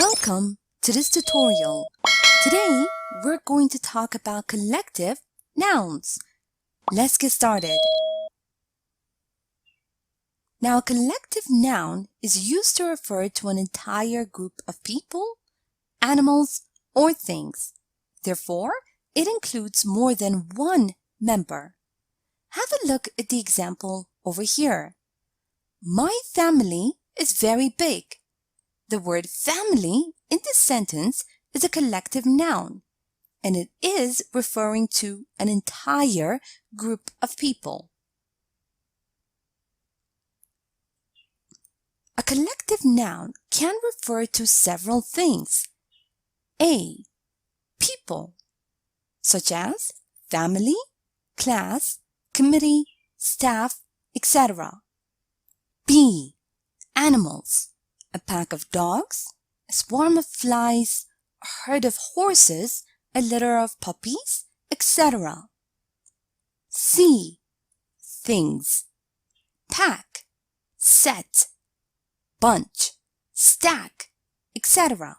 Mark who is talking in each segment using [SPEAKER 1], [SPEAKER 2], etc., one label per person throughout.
[SPEAKER 1] Welcome to this tutorial. Today, we're going to talk about collective nouns. Let's get started. Now, a collective noun is used to refer to an entire group of people, animals, or things. Therefore, it includes more than one member. Have a look at the example over here. My family is very big. The word family in this sentence is a collective noun, and it is referring to an entire group of people. A collective noun can refer to several things. A. People, such as family, class, committee, staff, etc. B. Animals, a pack of dogs, a swarm of flies, a herd of horses, a litter of puppies, etc. C. Things, pack, set, bunch, stack, etc.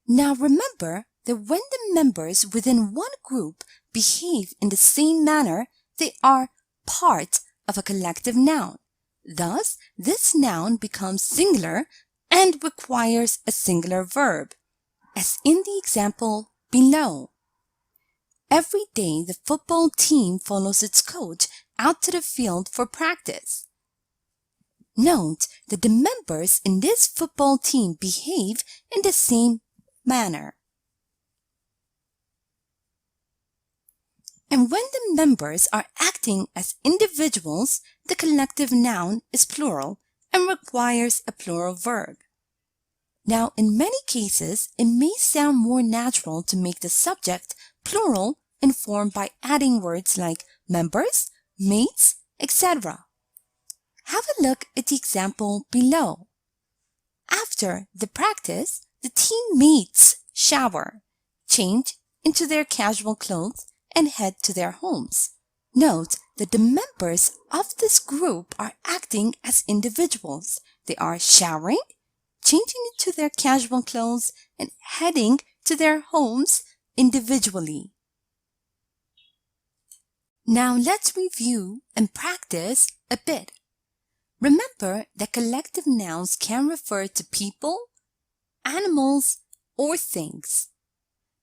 [SPEAKER 1] Now remember that when the members within one group behave in the same manner, they are part of a collective noun. Thus, this noun becomes singular and requires a singular verb, as in the example below. Every day, the football team follows its coach out to the field for practice. Note that the members in this football team behave in the same manner. And when the members are acting as individuals, the collective noun is plural and requires a plural verb. Now, in many cases, it may sound more natural to make the subject plural in form by adding words like members, mates, etc. Have a look at the example below. After the practice, the teammates shower, change into their casual clothes, and head to their homes. Note that the members of this group are acting as individuals. They are showering, changing into their casual clothes, and heading to their homes individually. Now let's review and practice a bit. Remember that collective nouns can refer to people, animals, or things.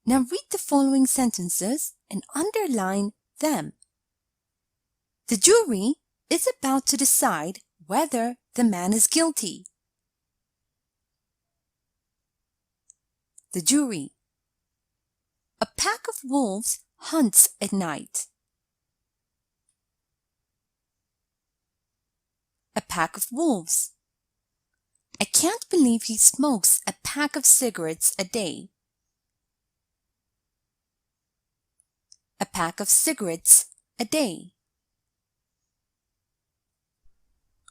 [SPEAKER 1] Now read the following sentences and underline them. The jury is about to decide whether the man is guilty. The jury. A pack of wolves hunts at night. A pack of wolves. I can't believe he smokes a pack of cigarettes a day. A pack of cigarettes a day.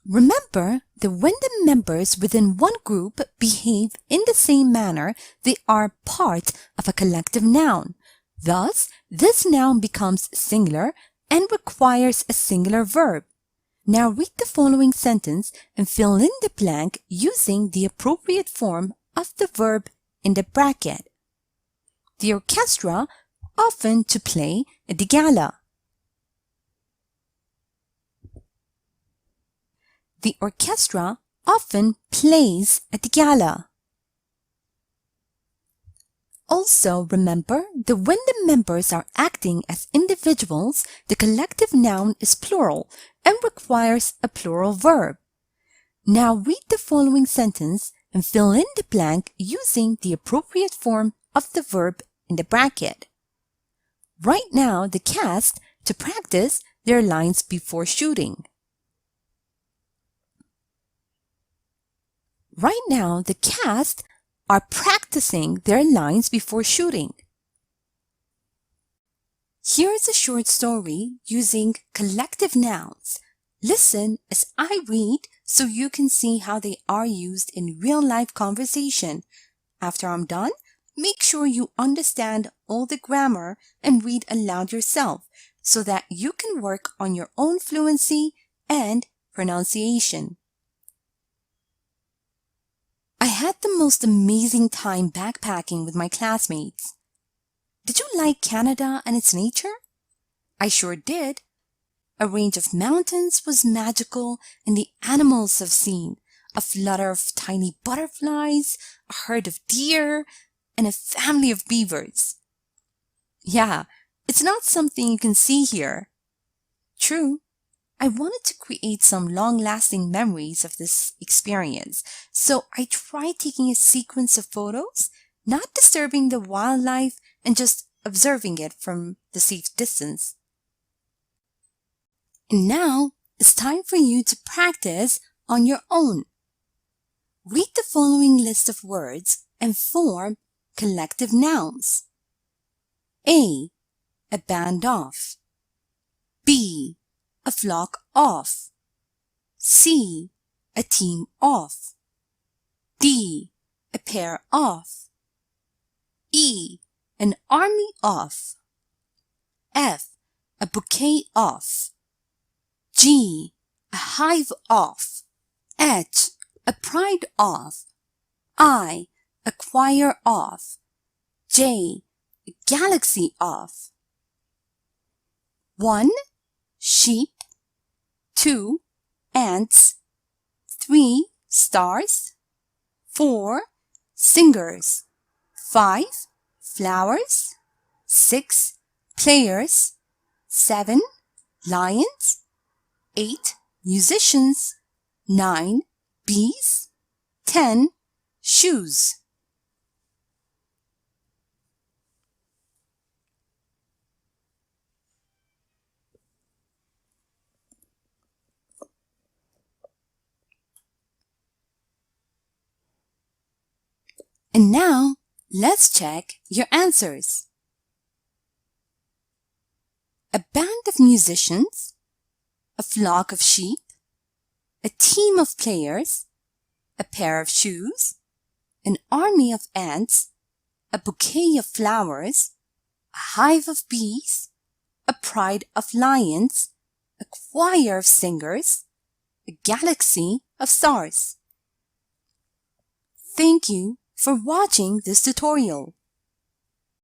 [SPEAKER 1] Remember that when the members within one group behave in the same manner, they are part of a collective noun. Thus, this noun becomes singular and requires a singular verb. Now read the following sentence and fill in the blank using the appropriate form of the verb in the bracket. The orchestra often to play at the gala. The orchestra often plays at the gala. Also remember that when the members are acting as individuals, the collective noun is plural and requires a plural verb. Now read the following sentence and fill in the blank using the appropriate form of the verb in the bracket. Right now, the cast to practice their lines before shooting. Right now, the cast are practicing their lines before shooting. Here is a short story using collective nouns. Listen as I read so you can see how they are used in real-life conversation. After I'm done, make sure you understand all the grammar and read aloud yourself so that you can work on your own fluency and pronunciation. had the most amazing time backpacking with my classmates. Did you like Canada and its nature? I sure did. A range of mountains was magical, and the animals I've seen, a flutter of tiny butterflies, a herd of deer, and a family of beavers. Yeah, it's not something you can see here. True, I wanted to create some long-lasting memories of this experience, so I tried taking a sequence of photos, not disturbing the wildlife and just observing it from the safe distance. And now it's time for you to practice on your own. Read the following list of words and form collective nouns. A band of. B, a flock of. C, a team of. D, a pair of. E, an army of. F, a bouquet of. G, a hive of. H, a pride of. I, a choir of. J, a galaxy of. 1, sheep. 2, ants. 3, stars. 4, singers. 5, flowers. 6, players. 7, lions. 8, musicians. 9, bees. 10, shoes. And now, let's check your answers. A band of musicians, a flock of sheep, a team of players, a pair of shoes, an army of ants, a bouquet of flowers, a hive of bees, a pride of lions, a choir of singers, a galaxy of stars. Thank you for watching this tutorial.